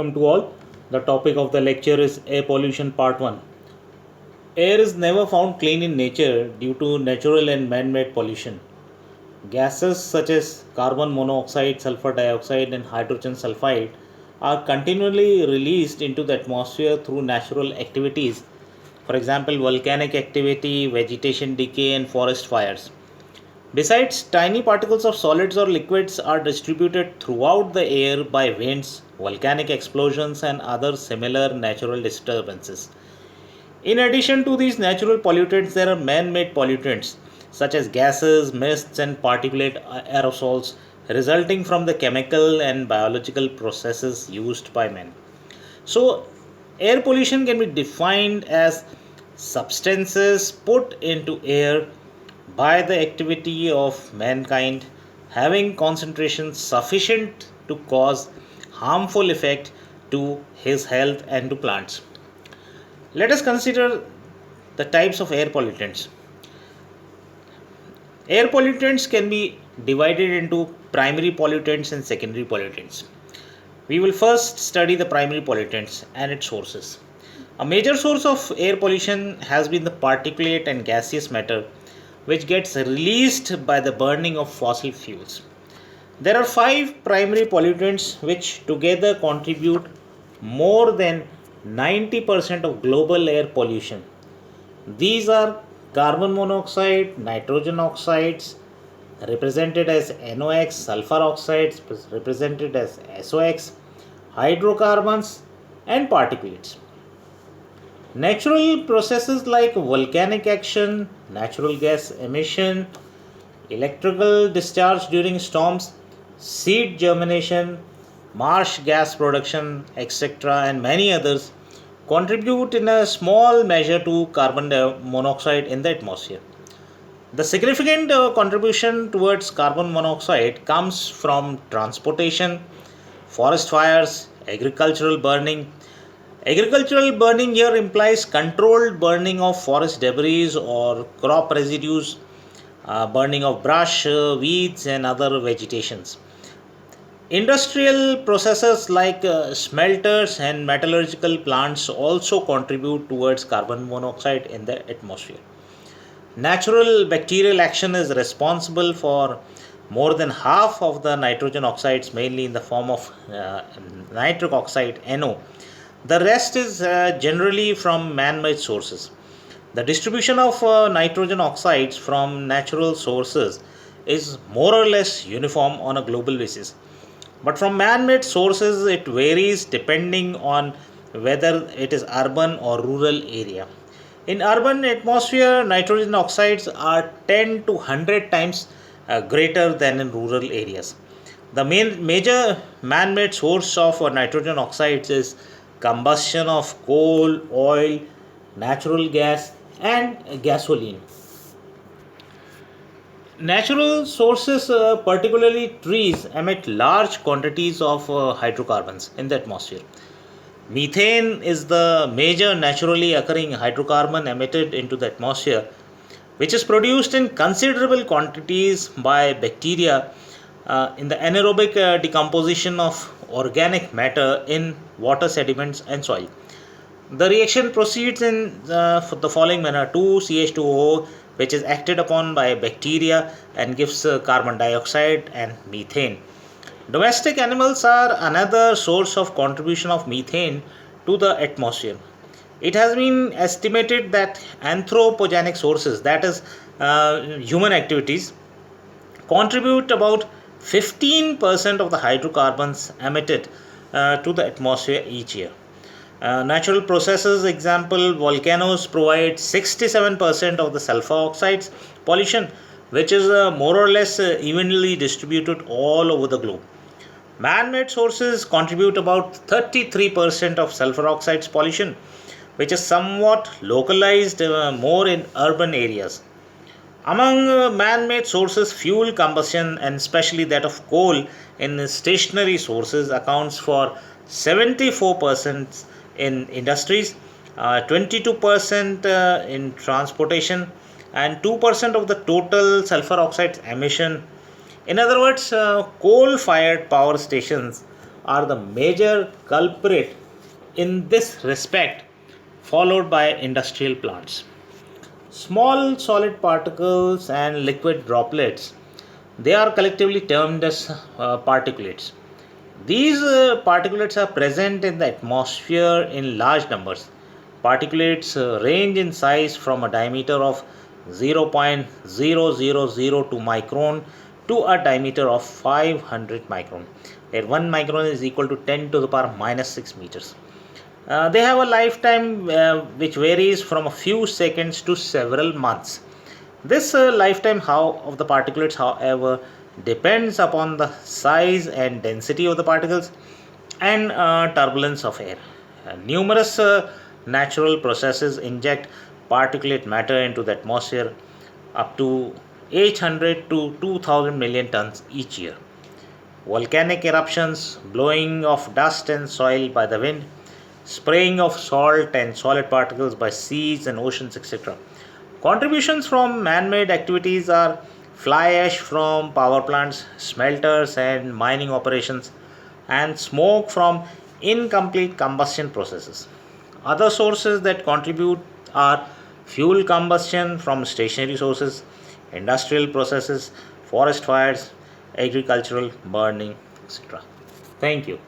Welcome to all. The topic of the lecture is air pollution part 1. Air is never found clean in nature due to natural and man made pollution. Gases such as carbon monoxide, sulfur dioxide, and hydrogen sulfide are continually released into the atmosphere through natural activities, for example, volcanic activity, vegetation decay, and forest fires. Besides, tiny particles of solids or liquids are distributed throughout the air by winds, volcanic explosions, and other similar natural disturbances. In addition to these natural pollutants, there are man made pollutants such as gases, mists, and particulate aerosols resulting from the chemical and biological processes used by men. So, air pollution can be defined as substances put into air by the activity of mankind having concentrations sufficient to cause harmful effect to his health and to plants. Let us consider the types of air pollutants. Air pollutants can be divided into primary pollutants and secondary pollutants. We will first study the primary pollutants and its sources. A major source of air pollution has been the particulate and gaseous matter which gets released by the burning of fossil fuels. There are five primary pollutants which together contribute more than 90% of global air pollution. These are carbon monoxide, nitrogen oxides, represented as NOx, sulfur oxides, represented as SOx, hydrocarbons, and particulates. Natural processes like volcanic action, natural gas emission, electrical discharge during storms, seed germination, marsh gas production, etc., and many others contribute in a small measure to carbon monoxide in the atmosphere. The significant contribution towards carbon monoxide comes from transportation, forest fires, agricultural burning. Agricultural burning here implies controlled burning of forest debris or crop residues, burning of brush, weeds, and other vegetations. Industrial processes like smelters and metallurgical plants also contribute towards carbon monoxide in the atmosphere. Natural bacterial action is responsible for more than half of the nitrogen oxides, mainly in the form of nitric oxide NO. The rest is generally from man made sources. The distribution of nitrogen oxides from natural sources is more or less uniform on a global basis. But from man made sources, it varies depending on whether it is urban or rural area. In urban atmosphere, nitrogen oxides are 10 to 100 times greater than in rural areas. The main major man made source of nitrogen oxides is combustion of coal, oil, natural gas, and gasoline. Natural sources, particularly trees, emit large quantities of hydrocarbons in the atmosphere. Methane is the major naturally occurring hydrocarbon emitted into the atmosphere, which is produced in considerable quantities by bacteria in the anaerobic decomposition of organic matter in water sediments and soil. The reaction proceeds in the following manner: 2CH2O, which is acted upon by bacteria and gives carbon dioxide and methane. Domestic animals are another source of contribution of methane to the atmosphere. It has been estimated that anthropogenic sources, that is, human activities, contribute about 15% of the hydrocarbons emitted to the atmosphere each year. Natural processes, example, volcanoes provide 67% of the sulfur oxides pollution, which is more or less evenly distributed all over the globe. Man made sources contribute about 33% of sulfur oxides pollution, which is somewhat localized more in urban areas. Among man made sources, fuel combustion, and especially that of coal in stationary sources, accounts for 74% in industries, 22% in transportation, and 2% of the total sulfur oxide emission. In other words, coal fired power stations are the major culprit in this respect, followed by industrial plants. Small solid particles and liquid droplets, they are collectively termed as particulates. These particulates are present in the atmosphere in large numbers. Particulates range in size from a diameter of 0.0002 micron to a diameter of 500 micron, where 1 micron is equal to 10 to the power minus 6 meters. They have a lifetime which varies from a few seconds to several months. This lifetime of the particulates, however, depends upon the size and density of the particles and turbulence of air. Numerous natural processes inject particulate matter into the atmosphere, up to 800 to 2000 million tons each year. Volcanic eruptions, blowing of dust and soil by the wind, spraying of salt and solid particles by seas and oceans, etc. Contributions from man made activities are fly ash from power plants, smelters, and mining operations, and smoke from incomplete combustion processes. Other sources that contribute are fuel combustion from stationary sources, industrial processes, forest fires, agricultural burning, etc. Thank you.